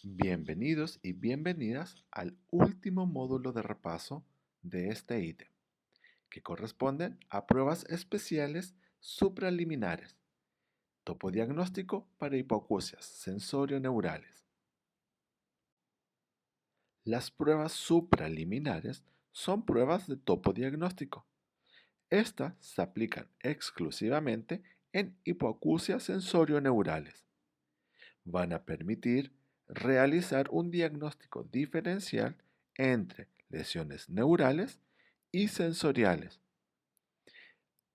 Bienvenidos y bienvenidas al último módulo de repaso de este ítem, que corresponden a pruebas especiales supraliminares, topodiagnóstico para hipoacusias sensorio-neurales. Las pruebas supraliminares son pruebas de topodiagnóstico. Estas se aplican exclusivamente en hipoacusias sensorio-neurales. Van a permitir realizar un diagnóstico diferencial entre lesiones neurales y sensoriales.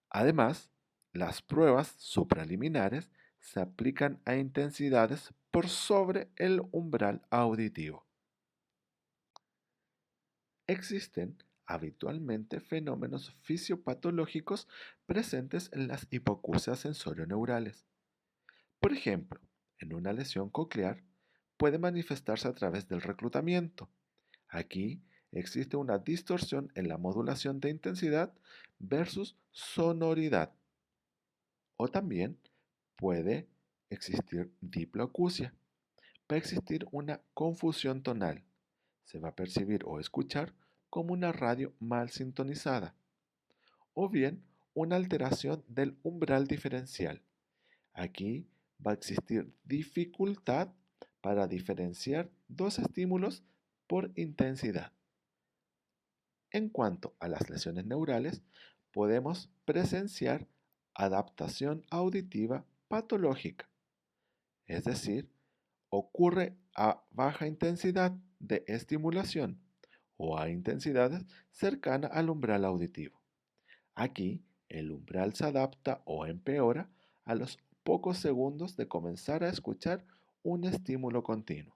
Además, las pruebas supraliminares se aplican a intensidades por sobre el umbral auditivo. Existen habitualmente fenómenos fisiopatológicos presentes en las hipoacusias sensorio-neurales. Por ejemplo, en una lesión coclear puede manifestarse a través del reclutamiento. Aquí existe una distorsión en la modulación de intensidad versus sonoridad. O también puede existir diploacusia. Va a existir una confusión tonal. Se va a percibir o escuchar como una radio mal sintonizada. O bien una alteración del umbral diferencial. Aquí va a existir dificultad para diferenciar dos estímulos por intensidad. En cuanto a las lesiones neurales, podemos presenciar adaptación auditiva patológica, es decir, ocurre a baja intensidad de estimulación o a intensidades cercanas al umbral auditivo. Aquí, el umbral se adapta o empeora a los pocos segundos de comenzar a escuchar un estímulo continuo.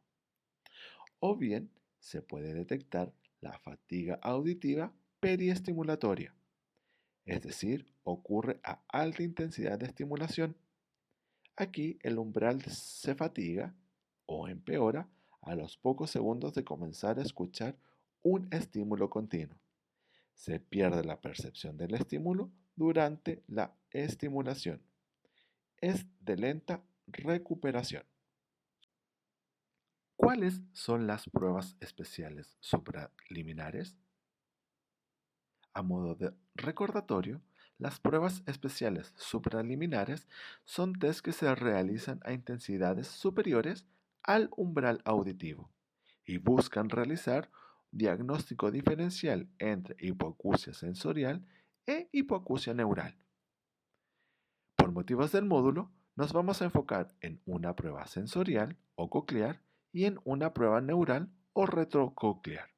O bien, se puede detectar la fatiga auditiva periestimulatoria, es decir, ocurre a alta intensidad de estimulación. Aquí el umbral se fatiga o empeora a los pocos segundos de comenzar a escuchar un estímulo continuo. Se pierde la percepción del estímulo durante la estimulación. Es de lenta recuperación. ¿Cuáles son las pruebas especiales supraliminares? A modo de recordatorio, las pruebas especiales supraliminares son test que se realizan a intensidades superiores al umbral auditivo y buscan realizar diagnóstico diferencial entre hipoacusia sensorial e hipoacusia neural. Por motivos del módulo, nos vamos a enfocar en una prueba sensorial o coclear y en una prueba neural o retrococlear.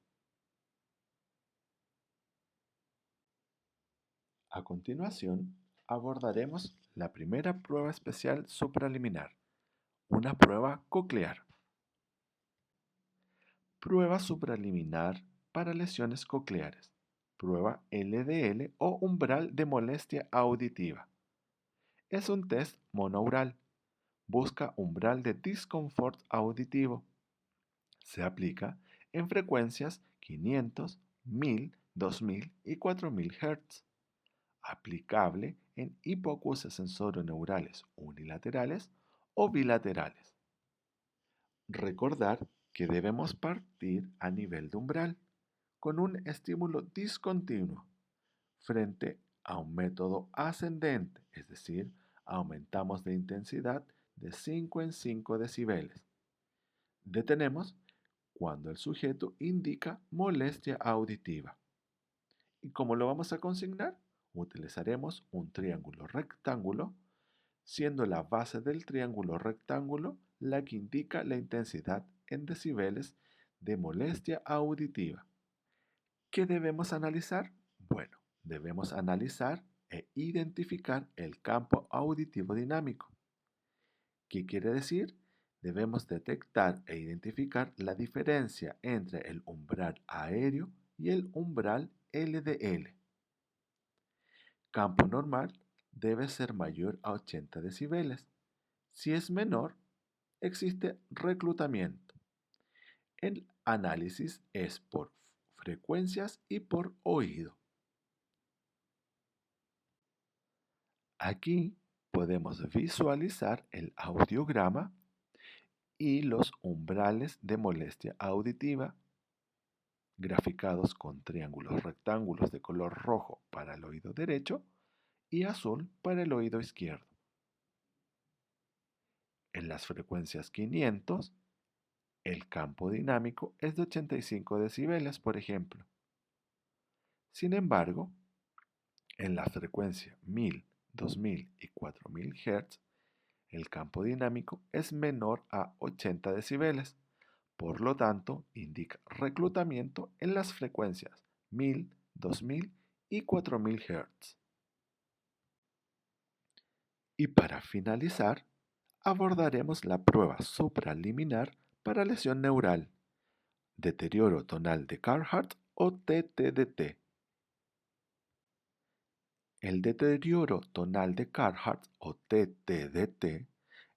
A continuación, abordaremos la primera prueba especial supraliminar, una prueba coclear. Prueba supraliminar para lesiones cocleares. Prueba LDL o umbral de molestia auditiva. Es un test monoural. Busca umbral de disconfort auditivo. Se aplica en frecuencias 500, 1000, 2000 y 4000 Hz. Aplicable en hipoacusias sensorio-neurales unilaterales o bilaterales. Recordar que debemos partir a nivel de umbral con un estímulo discontinuo frente a un método ascendente, es decir, aumentamos de intensidad de 5 en 5 decibeles. Detenemos cuando el sujeto indica molestia auditiva. ¿Y cómo lo vamos a consignar? Utilizaremos un triángulo rectángulo, siendo la base del triángulo rectángulo la que indica la intensidad en decibeles de molestia auditiva. ¿Qué debemos analizar? Bueno, debemos analizar e identificar el campo auditivo dinámico. ¿Qué quiere decir? Debemos detectar e identificar la diferencia entre el umbral aéreo y el umbral LDL. Campo normal debe ser mayor a 80 decibeles. Si es menor, existe reclutamiento. El análisis es por frecuencias y por oído. Aquí podemos visualizar el audiograma y los umbrales de molestia auditiva, graficados con triángulos rectángulos de color rojo para el oído derecho y azul para el oído izquierdo. En las frecuencias 500, el campo dinámico es de 85 decibeles, por ejemplo. Sin embargo, en la frecuencia 1000, 2000 y 4000 Hz, el campo dinámico es menor a 80 decibeles, por lo tanto indica reclutamiento en las frecuencias 1000, 2000 y 4000 Hz. Y para finalizar, abordaremos la prueba supraliminar para lesión neural, deterioro tonal de Carhart o TTDT. El deterioro tonal de Carhart o TTDT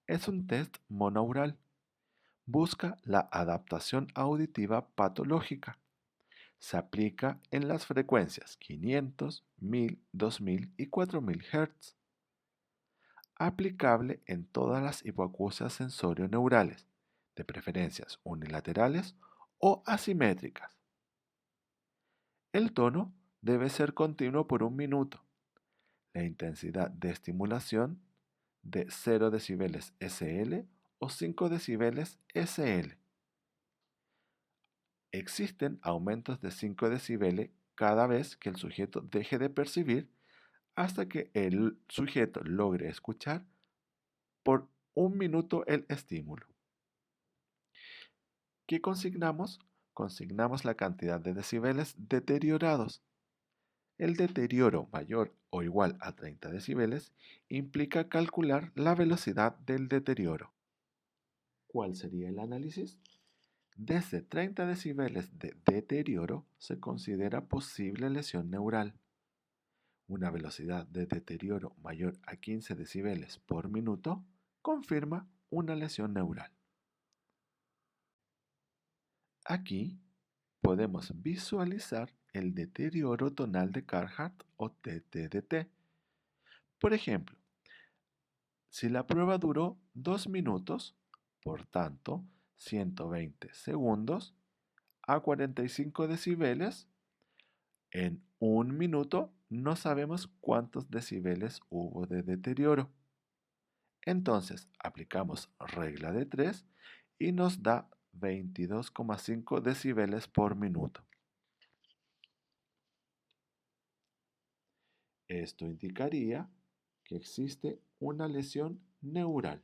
es un test monaural. Busca la adaptación auditiva patológica. Se aplica en las frecuencias 500, 1000, 2000 y 4000 Hz. Aplicable en todas las hipoacusias sensorio-neurales, de preferencias unilaterales o asimétricas. El tono debe ser continuo por 1 minuto. La intensidad de estimulación de 0 decibeles SL o 5 decibeles SL. Existen aumentos de 5 decibeles cada vez que el sujeto deje de percibir hasta que el sujeto logre escuchar por 1 minuto el estímulo. ¿Qué consignamos? Consignamos la cantidad de decibeles deteriorados. El deterioro mayor o igual a 30 decibeles implica calcular la velocidad del deterioro. ¿Cuál sería el análisis? Desde 30 decibeles de deterioro se considera posible lesión neural. Una velocidad de deterioro mayor a 15 decibeles por minuto confirma una lesión neural. Aquí podemos visualizar el deterioro tonal de Carhart o TTDT. Por ejemplo, si la prueba duró 2 minutos, por tanto, 120 segundos a 45 decibeles, en 1 minuto no sabemos cuántos decibeles hubo de deterioro. Entonces aplicamos regla de 3 y nos da 22,5 decibeles por minuto. Esto indicaría que existe una lesión neural.